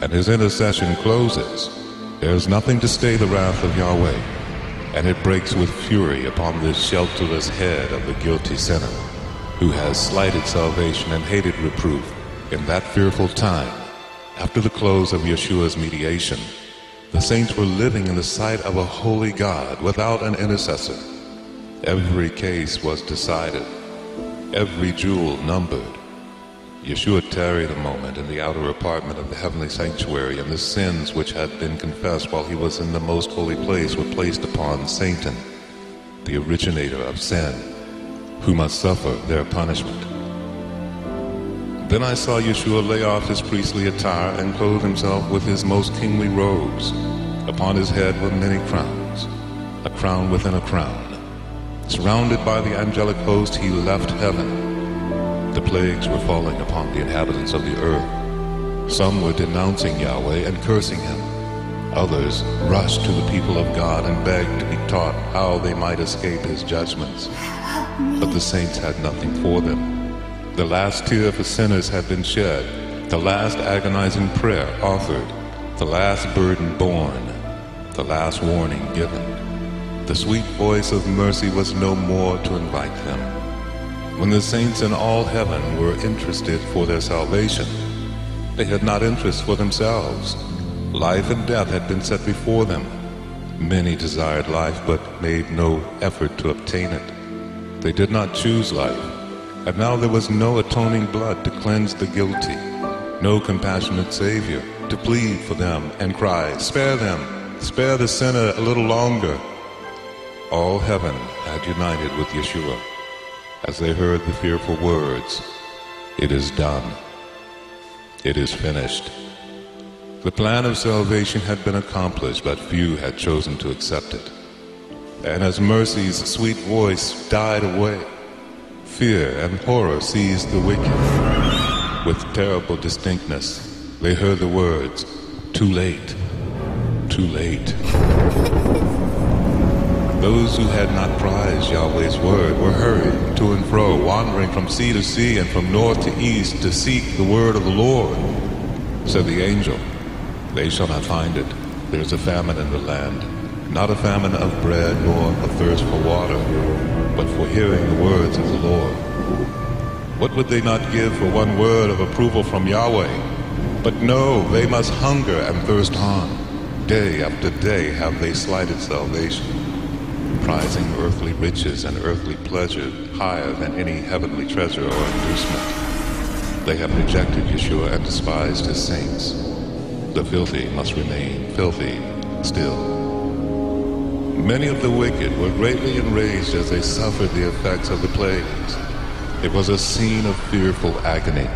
and his intercession closes, there is nothing to stay the wrath of Yahweh, and it breaks with fury upon this shelterless head of the guilty sinner, who has slighted salvation and hated reproof. In that fearful time, after the close of Yeshua's mediation, the saints were living in the sight of a holy God without an intercessor. Every case was decided, every jewel numbered. Yeshua tarried a moment in the outer apartment of the heavenly sanctuary, and the sins which had been confessed while he was in the most holy place were placed upon Satan, the originator of sin, who must suffer their punishment. Then I saw Yeshua lay off his priestly attire and clothe himself with his most kingly robes. Upon his head were many crowns, a crown within a crown. Surrounded by the angelic host, he left heaven. The plagues were falling upon the inhabitants of the earth. Some were denouncing Yahweh and cursing him. Others rushed to the people of God and begged to be taught how they might escape his judgments. But the saints had nothing for them. The last tear for sinners had been shed, the last agonizing prayer offered, the last burden borne, the last warning given. The sweet voice of mercy was no more to invite them. When the saints in all heaven were interested for their salvation, they had not interest for themselves. Life and death had been set before them. Many desired life, but made no effort to obtain it. They did not choose life, and now there was no atoning blood to cleanse the guilty, no compassionate Savior to plead for them and cry, "Spare them, spare the sinner a little longer." All heaven had united with Yeshua as they heard the fearful words, "It is done. It is finished." The plan of salvation had been accomplished, but few had chosen to accept it. And as mercy's sweet voice died away, fear and horror seized the wicked. With terrible distinctness, they heard the words, "Too late, too late." Those who had not prized Yahweh's word were hurrying to and fro, wandering from sea to sea and from north to east to seek the word of the Lord. Said the angel, "They shall not find it. There is a famine in the land, not a famine of bread nor a thirst for water, but for hearing the words of the Lord." What would they not give for one word of approval from Yahweh? But no, they must hunger and thirst on. Day after day have they slighted salvation, prizing earthly riches and earthly pleasure higher than any heavenly treasure or inducement. They have rejected Yeshua and despised his saints. The filthy must remain filthy still. Many of the wicked were greatly enraged as they suffered the effects of the plagues. It was a scene of fearful agony.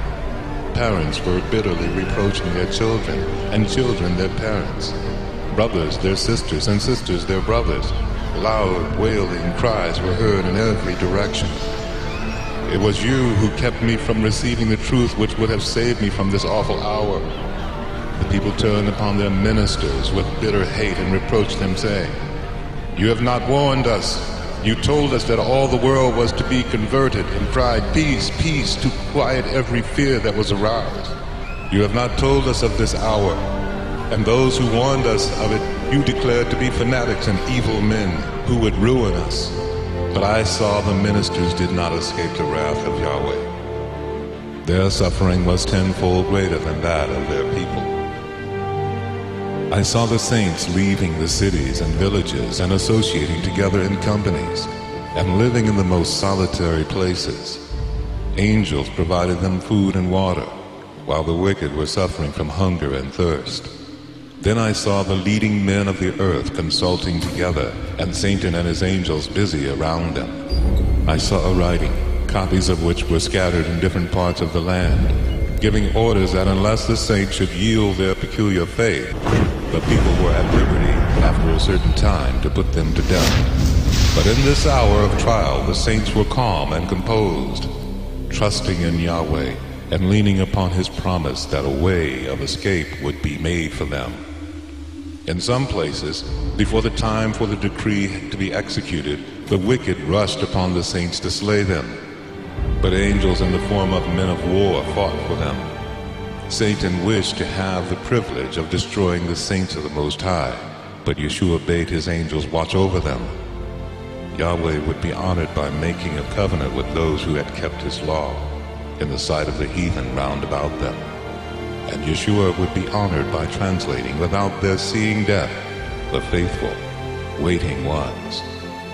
Parents were bitterly reproaching their children, and children their parents. Brothers their sisters, and sisters their brothers. Loud wailing cries were heard in every direction. "It was you who kept me from receiving the truth which would have saved me from this awful hour." The people turned upon their ministers with bitter hate and reproached them, saying, "You have not warned us. You told us that all the world was to be converted, and cried, 'Peace, peace,' to quiet every fear that was aroused. You have not told us of this hour, and those who warned us of it you declared to be fanatics and evil men who would ruin us. But I saw the ministers did not escape the wrath of Yahweh. Their suffering was tenfold greater than that of their people. I saw the saints leaving the cities and villages and associating together in companies and living in the most solitary places. Angels provided them food and water, while the wicked were suffering from hunger and thirst. Then I saw the leading men of the earth consulting together, and Satan and his angels busy around them. I saw a writing, copies of which were scattered in different parts of the land, giving orders that unless the saints should yield their peculiar faith, the people were at liberty after a certain time to put them to death. But in this hour of trial the saints were calm and composed, trusting in Yahweh and leaning upon his promise that a way of escape would be made for them. In some places, before the time for the decree to be executed, the wicked rushed upon the saints to slay them. But angels in the form of men of war fought for them. Satan wished to have the privilege of destroying the saints of the Most High, but Yeshua bade his angels watch over them. Yahweh would be honored by making a covenant with those who had kept his law in the sight of the heathen round about them. And Yeshua would be honored by translating without their seeing death the faithful, waiting ones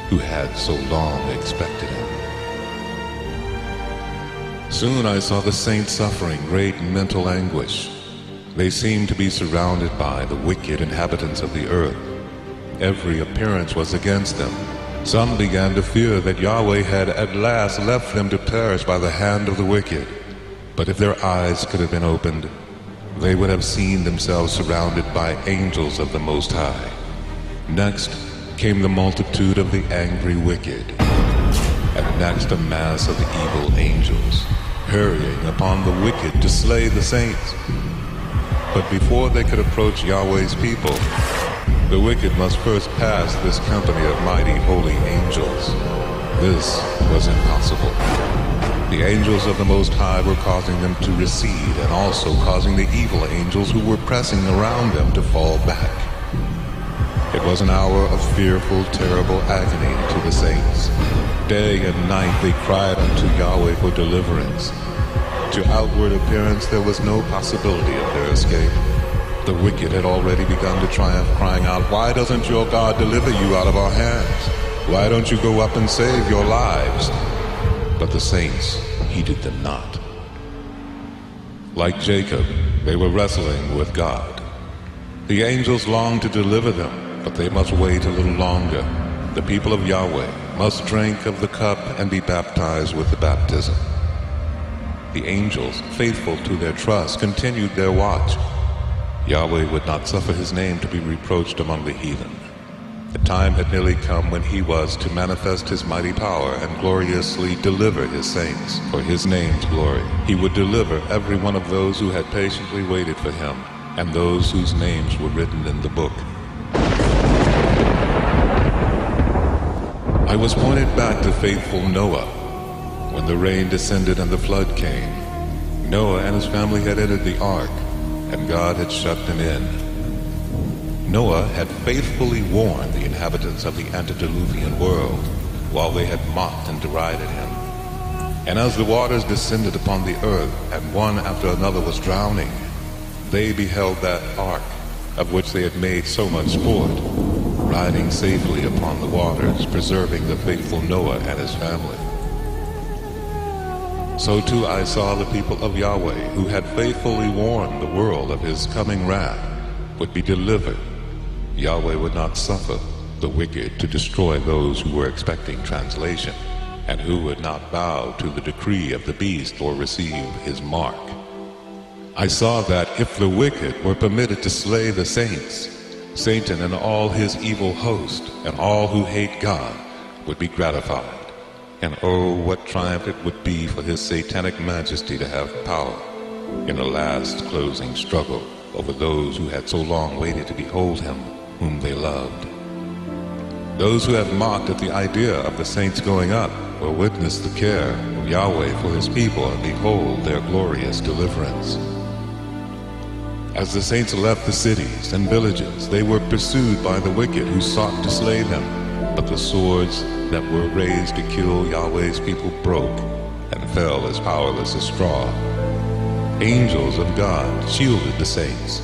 who had so long expected him. Soon I saw the saints suffering great mental anguish. They seemed to be surrounded by the wicked inhabitants of the earth. Every appearance was against them. Some began to fear that Yahweh had at last left them to perish by the hand of the wicked. But if their eyes could have been opened, they would have seen themselves surrounded by angels of the Most High. Next came the multitude of the angry wicked, and next a mass of the evil angels, hurrying upon the wicked to slay the saints. But before they could approach Yahweh's people, the wicked must first pass this company of mighty holy angels. This was impossible. The angels of the Most High were causing them to recede, and also causing the evil angels who were pressing around them to fall back. It was an hour of fearful, terrible agony to the saints. Day and night they cried unto Yahweh for deliverance. To outward appearance there was no possibility of their escape. The wicked had already begun to triumph, crying out, "Why doesn't your God deliver you out of our hands? Why don't you go up and save your lives?" But the saints heeded them not. Like Jacob, they were wrestling with God. The angels longed to deliver them, but they must wait a little longer. The people of Yahweh must drink of the cup and be baptized with the baptism. The angels, faithful to their trust, continued their watch. Yahweh would not suffer his name to be reproached among the heathen. The time had nearly come when he was to manifest his mighty power and gloriously deliver his saints for his name's glory. He would deliver every one of those who had patiently waited for him, and those whose names were written in the book. I was pointed back to faithful Noah. When the rain descended and the flood came, Noah and his family had entered the ark, and God had shut them in. Noah had faithfully warned the inhabitants of the antediluvian world while they had mocked and derided him. And as the waters descended upon the earth, and one after another was drowning, they beheld that ark of which they had made so much sport, riding safely upon the waters, preserving the faithful Noah and his family. So too I saw the people of Yahweh, who had faithfully warned the world of his coming wrath, would be delivered. Yahweh would not suffer the wicked to destroy those who were expecting translation, and who would not bow to the decree of the beast or receive his mark. I saw that if the wicked were permitted to slay the saints, Satan and all his evil host and all who hate God would be gratified. And oh, what triumph it would be for his satanic majesty to have power in a last closing struggle over those who had so long waited to behold him whom they loved. Those who have mocked at the idea of the saints going up will witness the care of Yahweh for his people and behold their glorious deliverance. As the saints left the cities and villages, they were pursued by the wicked who sought to slay them, but the swords that were raised to kill Yahweh's people broke and fell as powerless as straw. Angels of God shielded the saints,